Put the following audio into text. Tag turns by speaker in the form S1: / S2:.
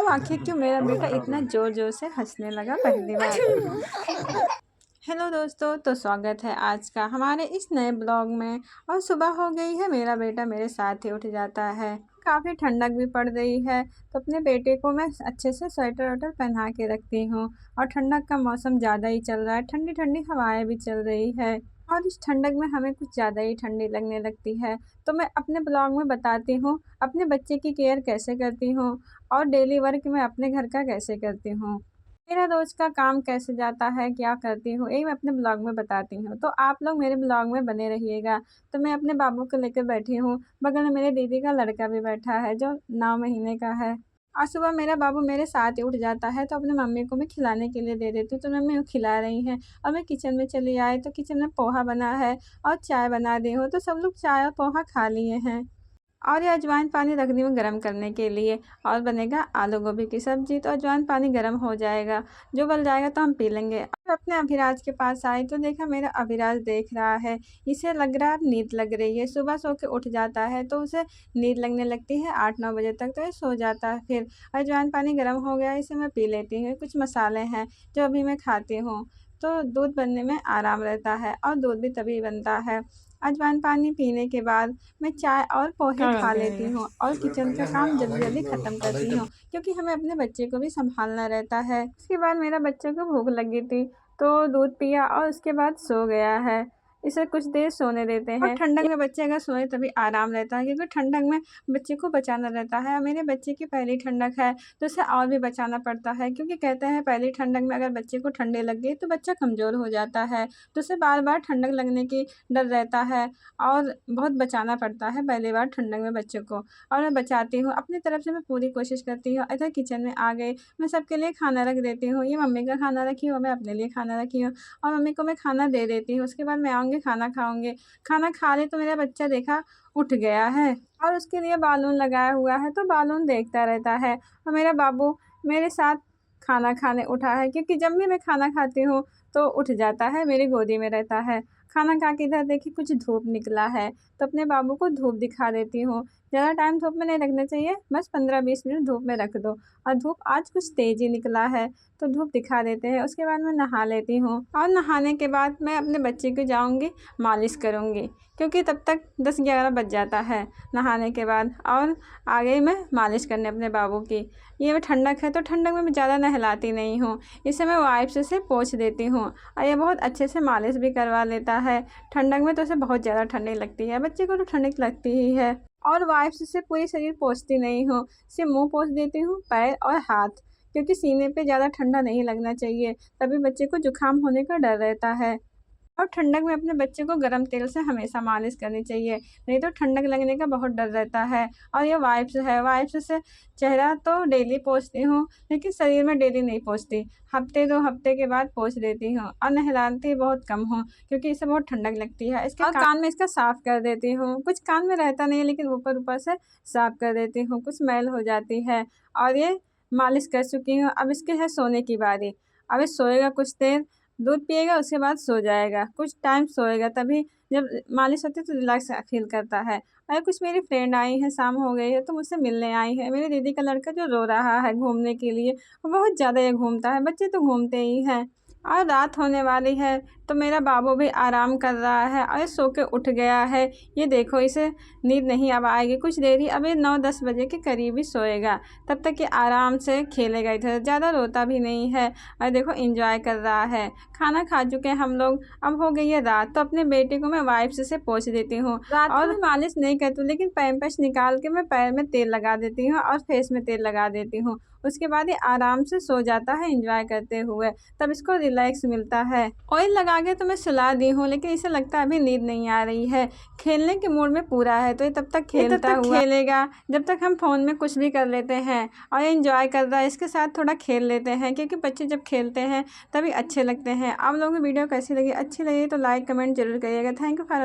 S1: आखिर क्यों मेरा बेटा इतना ज़ोर ज़ोर से हंसने लगा पहली बार। हेलो दोस्तों, तो स्वागत है आज का हमारे इस नए ब्लॉग में। और सुबह हो गई है, मेरा बेटा मेरे साथ ही उठ जाता है। काफ़ी ठंडक भी पड़ रही है, तो अपने बेटे को मैं अच्छे से स्वेटर वेटर पहना के रखती हूँ। और ठंडक का मौसम ज़्यादा ही चल रहा है, ठंडी ठंडी हवाएं भी चल रही है। और इस ठंडक में हमें कुछ ज़्यादा ही ठंडी लगने लगती है। तो मैं अपने ब्लॉग में बताती हूँ अपने बच्चे की केयर कैसे करती हूँ और डेली वर्क मैं अपने घर का कैसे करती हूँ। मेरा रोज़ का काम कैसे जाता है, क्या करती हूँ, यही मैं अपने ब्लॉग में बताती हूँ। तो आप लोग मेरे ब्लॉग में बने रहिएगा। तो मैं अपने बाबू को लेकर बैठी हूँ, बगल में मेरे दीदी का लड़का भी बैठा है जो 9 महीने का है। और सुबह मेरा बाबू मेरे साथ ही उठ जाता है, तो अपनी मम्मी को मैं खिलाने के लिए दे देती हूँ। तो मम्मी वो खिला रही हैं और मैं किचन में चली आई, तो किचन में पोहा बना है और चाय बना दी हूँ। तो सब लोग चाय और पोहा खा लिए हैं। और ये अजवाइन पानी रख दी हूँ गर्म करने के लिए। और बनेगा आलू गोभी की सब्जी। तो अजवाइन पानी गर्म हो जाएगा, जो उबल जाएगा तो हम पी लेंगे। अब अपने अभिराज के पास आई, तो देखा मेरा अभिराज देख रहा है। इसे लग रहा है अब नींद लग रही है। सुबह सो के उठ जाता है तो उसे नींद लगने लगती है 8-9 बजे तक, तो ये सो जाता है। फिर अजवाइन पानी गर्म हो गया, इसे मैं पी लेती हूँ। कुछ मसाले हैं जो अभी मैं खाती हूँ, तो दूध बनने में आराम रहता है और दूध भी तभी बनता है। अजवाइन पानी पीने के बाद मैं चाय और पोहे खा लेती हूँ और किचन का काम जल्दी जल्दी ख़त्म करती हूँ, क्योंकि हमें अपने बच्चे को भी संभालना रहता है। उसके बाद मेरा बच्चे को भूख लगी थी, तो दूध पिया और उसके बाद सो गया है। इसे कुछ देर सोने देते हैं। और ठंडक में बच्चे अगर सोए तभी आराम रहता है, क्योंकि ठंडक में बच्चे को बचाना रहता है। और मेरे बच्चे की पहली ठंडक है, तो उसे और भी बचाना पड़ता है, क्योंकि कहते हैं पहली ठंडक में अगर बच्चे को ठंडी लग गई तो बच्चा कमज़ोर हो जाता है। तो उसे बार बार ठंडक लगने की डर रहता है और बहुत बचाना पड़ता है पहली बार ठंडक में बच्चे को। और मैं बचाती हूँ, अपनी तरफ से मैं पूरी कोशिश करती हूँ। इधर किचन में आ गई, मैं सबके लिए खाना रख देती हूँ। ये मम्मी का खाना रखी हूँ, मैं अपने लिए खाना रखी हूँ और मम्मी को मैं खाना दे देती हूँ। उसके बाद मैं आऊँगी, खाना खाऊँगी। खाना खा ले तो मेरा बच्चा देखा उठ गया है और उसके लिए बालून लगाया हुआ है, तो बालून देखता रहता है। और मेरा बाबू मेरे साथ खाना खाने उठा है, क्योंकि जब भी मैं खाना खाती हूँ तो उठ जाता है, मेरी गोदी में रहता है। खाना खा के इधर देखिए कुछ धूप निकला है, तो अपने बाबू को धूप दिखा देती हूँ। ज़्यादा टाइम धूप में नहीं रखना चाहिए, बस 15-20 मिनट धूप में रख दो। और धूप आज कुछ तेज़ ही निकला है, तो धूप दिखा देते हैं। उसके बाद मैं नहा लेती हूँ और नहाने के बाद मैं अपने बच्चे को जाऊँगी मालिश करूँगी, क्योंकि तब तक 10-11 बज जाता है नहाने के बाद। और आ गई मैं मालिश करने अपने बाबू की। ये ठंडक है, तो ठंडक में मैं ज़्यादा नहलाती नहीं हूँ, इसे मैं वाइप्स से पोंछ देती हूँ और ये बहुत अच्छे से मालिश भी करवा लेता है। ठंडक में तो उसे बहुत ज़्यादा ठंडी लगती है, बच्चे को तो ठंडक लगती ही है। और वाइप्स से पूरी शरीर पोंछती नहीं हूँ, सिर्फ मुँह पोंछ देती हूँ, पैर और हाथ, क्योंकि सीने पे ज़्यादा ठंडा नहीं लगना चाहिए, तभी बच्चे को जुकाम होने का डर रहता है। और ठंडक में अपने बच्चे को गर्म तेल से हमेशा मालिश करनी चाहिए, नहीं तो ठंडक लगने का बहुत डर रहता है। और ये वाइप्स है, वाइप्स से चेहरा तो डेली पोंछती हूँ, लेकिन शरीर में डेली नहीं पोंछती, हफ्ते 2 हफ्ते के बाद पोंछ देती हूँ। और नहलाती बहुत कम हूँ, क्योंकि इसे बहुत ठंडक लगती है। इसके कान में इसका साफ़ कर देती हूँ, कुछ कान में रहता नहीं है, लेकिन ऊपर ऊपर से साफ़ कर देती हूँ, कुछ मैल हो जाती है। और ये मालिश कर चुकी हूँ, अब इसके है सोने की बारी। अब ये सोएगा कुछ देर, दूध पिएगा, उसके बाद सो जाएगा। कुछ टाइम सोएगा, तभी जब मालिश होती है तो रिलैक्स फ़ील करता है। और कुछ मेरी फ्रेंड आई हैं, शाम हो गई है तो मुझसे मिलने आई है। मेरी दीदी का लड़का जो रो रहा है घूमने के लिए, वो बहुत ज़्यादा ये घूमता है, बच्चे तो घूमते ही हैं। और रात होने वाली है, तो मेरा बाबू भी आराम कर रहा है और ये सो के उठ गया है। ये देखो, इसे नींद नहीं अब आएगी, कुछ देर ही, अब ये 9-10 बजे के करीब ही सोएगा। तब तक ये आराम से खेलेगा, इधर ज़्यादा रोता भी नहीं है। और देखो एंजॉय कर रहा है। खाना खा चुके हैं हम लोग, अब हो गई है रात, तो अपने बेटे को मैं वाइप्स से पोंछ देती हूँ। रात और मैं मालिश नहीं करती हूँ, लेकिन पैम्पर्स निकाल के मैं पैर में तेल लगा देती हूँ और फेस में तेल लगा देती हूँ। उसके बाद ये आराम से सो जाता है एंजॉय करते हुए, तब इसको रिलैक्स मिलता है। ऑयल लगा के तो मैं सुला दी हूँ, लेकिन इसे लगता है अभी नींद नहीं आ रही है, खेलने के मूड में पूरा है, तो ये तब तक खेलेगा जब तक हम फ़ोन में कुछ भी कर लेते हैं। और ये एंजॉय कर रहा है, इसके साथ थोड़ा खेल लेते हैं, क्योंकि बच्चे जब खेलते हैं तभी अच्छे लगते हैं। आप लोगों को वीडियो कैसी लगी, अच्छी लगी तो लाइक कमेंट जरूर करिएगा। Thank you for